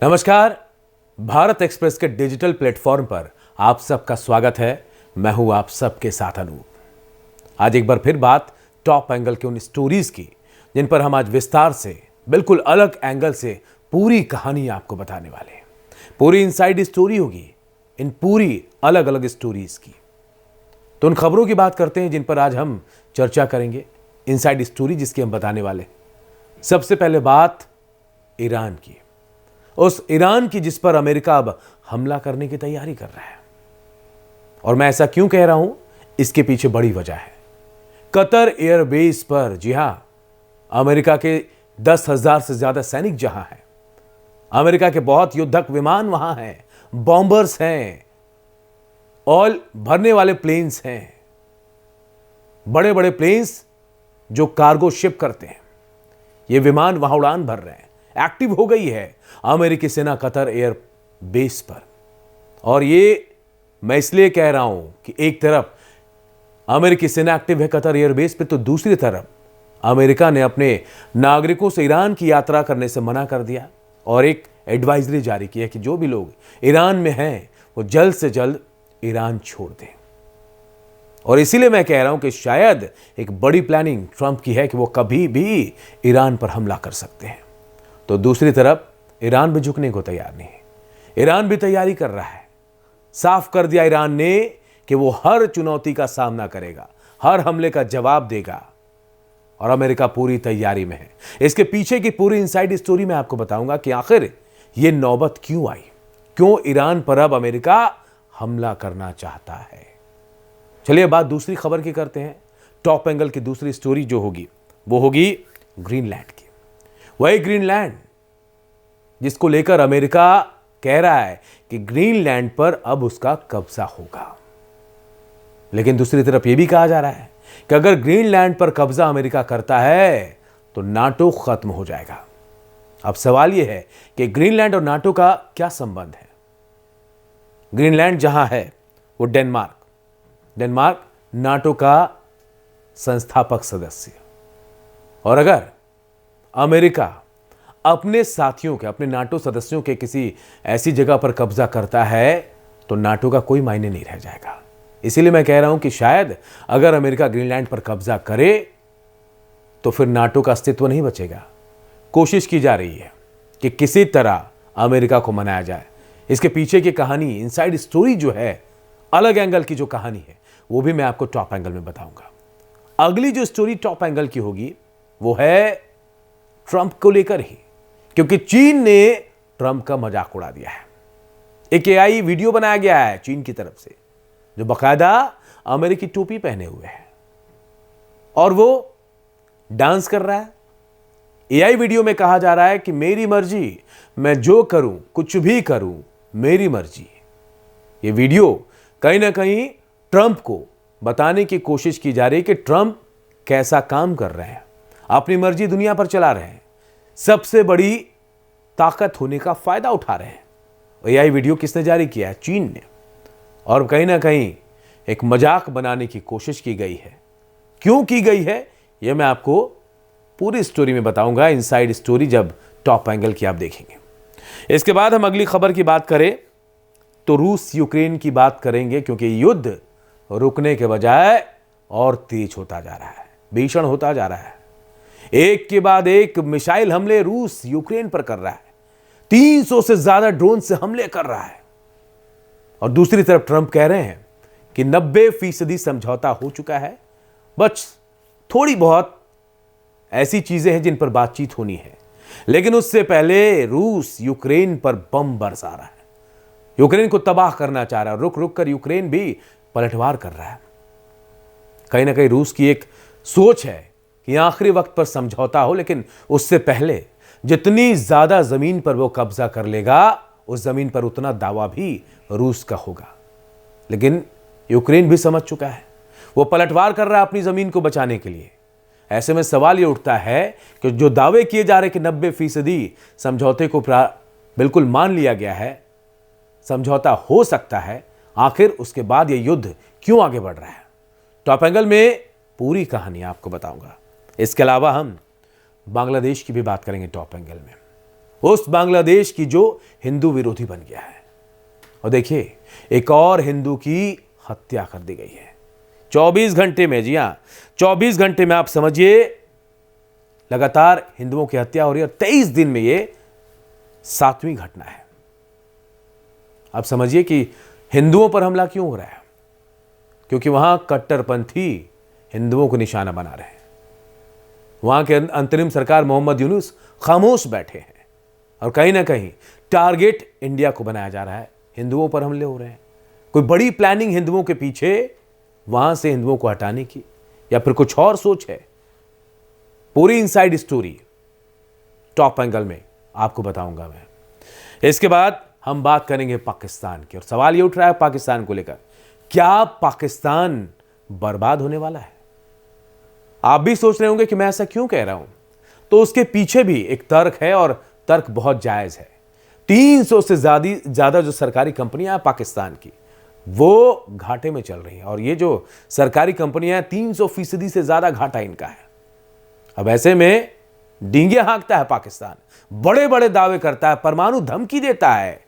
नमस्कार। भारत एक्सप्रेस के digital platform पर आप सबका स्वागत है। मैं हूं आप सबके साथ अनूप। आज एक बार फिर बात टॉप एंगल के उन स्टोरीज की जिन पर हम आज विस्तार से बिल्कुल अलग एंगल से पूरी कहानी आपको बताने वाले हैं। पूरी इनसाइड स्टोरी होगी इन पूरी अलग अलग स्टोरीज की। तो उन खबरों की बात करते हैं जिन पर आज हम चर्चा करेंगे, इनसाइड स्टोरी जिसकी हम बताने वाले हैं। सबसे पहले बात ईरान की, उस ईरान की जिस पर अमेरिका अब हमला करने की तैयारी कर रहा है। और मैं ऐसा क्यों कह रहा हूं, इसके पीछे बड़ी वजह है। कतर एयरबेस पर, जी हां, अमेरिका के 10,000 से ज्यादा सैनिक जहां हैं, अमेरिका के बहुत युद्धक विमान वहां हैं, बॉम्बर्स हैं, ऑयल भरने वाले प्लेन्स हैं, बड़े बड़े प्लेन्स जो कार्गो शिप करते हैं, ये विमान वहां उड़ान भर रहे हैं। एक्टिव हो गई है अमेरिकी सेना कतर एयर बेस पर। और ये मैं इसलिए कह रहा हूं कि एक तरफ अमेरिकी सेना एक्टिव है कतर एयर बेस पे, तो दूसरी तरफ अमेरिका ने अपने नागरिकों से ईरान की यात्रा करने से मना कर दिया और एक एडवाइजरी जारी की है कि जो भी लोग ईरान में हैं वो जल्द से जल्द ईरान छोड़ दें। और इसीलिए मैं कह रहा हूं कि शायद एक बड़ी प्लानिंग ट्रंप की है कि वो कभी भी ईरान पर हमला कर सकते हैं। तो दूसरी तरफ ईरान भी झुकने को तैयार नहीं है। ईरान भी तैयारी कर रहा है। साफ कर दिया ईरान ने कि वो हर चुनौती का सामना करेगा, हर हमले का जवाब देगा। और अमेरिका पूरी तैयारी में है। इसके पीछे की पूरी इनसाइड स्टोरी मैं आपको बताऊंगा कि आखिर ये नौबत क्यों आई, क्यों ईरान पर अब अमेरिका हमला करना चाहता है। चलिए बात दूसरी खबर की करते हैं। टॉप एंगल की दूसरी स्टोरी जो होगी वो होगी ग्रीनलैंड की। वही ग्रीनलैंड जिसको लेकर अमेरिका कह रहा है कि ग्रीनलैंड पर अब उसका कब्जा होगा। लेकिन दूसरी तरफ यह भी कहा जा रहा है कि अगर ग्रीनलैंड पर कब्जा अमेरिका करता है तो नाटो खत्म हो जाएगा। अब सवाल यह है कि ग्रीनलैंड और नाटो का क्या संबंध है। ग्रीनलैंड जहां है वो डेनमार्क नाटो का संस्थापक सदस्य। और अगर अमेरिका अपने साथियों के, अपने नाटो सदस्यों के किसी ऐसी जगह पर कब्जा करता है तो नाटो का कोई मायने नहीं रह जाएगा। इसीलिए मैं कह रहा हूं कि शायद अगर अमेरिका ग्रीनलैंड पर कब्जा करे तो फिर नाटो का अस्तित्व नहीं बचेगा। कोशिश की जा रही है कि किसी तरह अमेरिका को मनाया जाए। इसके पीछे की कहानी, इनसाइड स्टोरी जो है, अलग एंगल की जो कहानी है, वो भी मैं आपको टॉप एंगल में बताऊंगा। अगली जो स्टोरी टॉप एंगल की होगी वो है ट्रंप को लेकर ही, क्योंकि चीन ने ट्रंप का मजाक उड़ा दिया है। एक एआई वीडियो बनाया गया है चीन की तरफ से जो बकायदा अमेरिकी टोपी पहने हुए है और वो डांस कर रहा है। एआई वीडियो में कहा जा रहा है कि मेरी मर्जी, मैं जो करूं, कुछ भी करूं, मेरी मर्जी। ये वीडियो कहीं ना कहीं ट्रंप को बताने की कोशिश की जा रही है कि ट्रंप कैसा काम कर रहे हैं, अपनी मर्जी दुनिया पर चला रहे हैं, सबसे बड़ी ताकत होने का फायदा उठा रहे हैं। एआई वीडियो किसने जारी किया है? चीन ने। और कहीं ना कहीं एक मजाक बनाने की कोशिश की गई है। क्यों की गई है यह मैं आपको पूरी स्टोरी में बताऊंगा। इनसाइड स्टोरी जब टॉप एंगल की आप देखेंगे। इसके बाद हम अगली खबर की बात करें तो रूस यूक्रेन की बात करेंगे, क्योंकि युद्ध रुकने के बजाय और तेज होता जा रहा है, भीषण होता जा रहा है। एक के बाद एक मिसाइल हमले रूस यूक्रेन पर कर रहा है, 300 से ज्यादा ड्रोन से हमले कर रहा है। और दूसरी तरफ ट्रंप कह रहे हैं कि 90% समझौता हो चुका है, बस थोड़ी बहुत ऐसी चीजें हैं जिन पर बातचीत होनी है। लेकिन उससे पहले रूस यूक्रेन पर बम बरसा रहा है, यूक्रेन को तबाह करना चाह रहा है। रुक रुक कर यूक्रेन भी पलटवार कर रहा है। कहीं ना कहीं रूस की एक सोच है कि आखिरी वक्त पर समझौता हो, लेकिन उससे पहले जितनी ज्यादा जमीन पर वो कब्जा कर लेगा उस जमीन पर उतना दावा भी रूस का होगा। लेकिन यूक्रेन भी समझ चुका है, वो पलटवार कर रहा है अपनी जमीन को बचाने के लिए। ऐसे में सवाल ये उठता है कि जो दावे किए जा रहे कि 90% समझौते को बिल्कुल मान लिया गया है, समझौता हो सकता है, आखिर उसके बाद ये युद्ध क्यों आगे बढ़ रहा है। टॉप एंगल में पूरी कहानी आपको बताऊंगा। इसके अलावा हम बांग्लादेश की भी बात करेंगे टॉप एंगल में। उस बांग्लादेश की जो हिंदू विरोधी बन गया है। और देखिए, एक और हिंदू की हत्या कर दी गई है 24 घंटे में। जी हां, 24 घंटे में आप समझिए लगातार हिंदुओं की हत्या हो रही है और 23 दिन में यह 7वीं घटना है। आप समझिए कि हिंदुओं पर हमला क्यों हो रहा है, क्योंकि वहां कट्टरपंथी हिंदुओं को निशाना बना रहे हैं। वहां के अंतरिम सरकार मोहम्मद यूनुस खामोश बैठे हैं और कहीं ना कहीं टारगेट इंडिया को बनाया जा रहा है। हिंदुओं पर हमले हो रहे हैं। कोई बड़ी प्लानिंग हिंदुओं के पीछे वहां से हिंदुओं को हटाने की, या फिर कुछ और सोच है। पूरी इनसाइड स्टोरी टॉप एंगल में आपको बताऊंगा मैं। इसके बाद हम बात करेंगे पाकिस्तान की, और सवाल ये उठ रहा है पाकिस्तान को लेकर, क्या पाकिस्तान बर्बाद होने वाला है? आप भी सोच रहे होंगे कि मैं ऐसा क्यों कह रहा हूं, तो उसके पीछे भी एक तर्क है और तर्क बहुत जायज है। 300 से ज्यादा जो सरकारी कंपनियां हैं पाकिस्तान की, वो घाटे में चल रही हैं। और ये जो सरकारी कंपनियां हैं, 300% से ज्यादा घाटा इनका है। अब ऐसे में डींगे हाँकता है पाकिस्तान, बड़े बड़े दावे करता है, परमाणु धमकी देता है।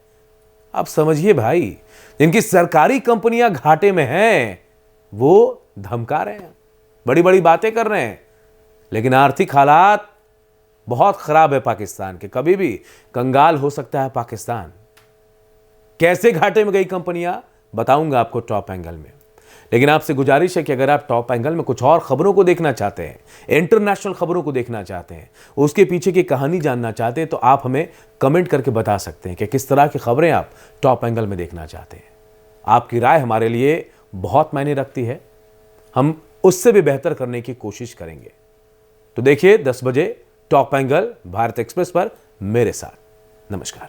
आप समझिए भाई, जिनकी सरकारी कंपनियां घाटे में हैं वो धमका रहे हैं, बड़ी बड़ी बातें कर रहे हैं, लेकिन आर्थिक हालात बहुत खराब है पाकिस्तान के। कभी भी कंगाल हो सकता है पाकिस्तान। कैसे घाटे में गई कंपनियां, बताऊंगा आपको टॉप एंगल में। लेकिन आपसे गुजारिश है कि अगर आप टॉप एंगल में कुछ और खबरों को देखना चाहते हैं, इंटरनेशनल खबरों को देखना चाहते हैं, उसके पीछे की कहानी जानना चाहते हैं, तो आप हमें कमेंट करके बता सकते हैं कि किस तरह की खबरें आप टॉप एंगल में देखना चाहते हैं। आपकी राय हमारे लिए बहुत मायने रखती है। हम उससे भी बेहतर करने की कोशिश करेंगे। तो देखिए 10 बजे टॉप एंगल भारत एक्सप्रेस पर मेरे साथ। नमस्कार।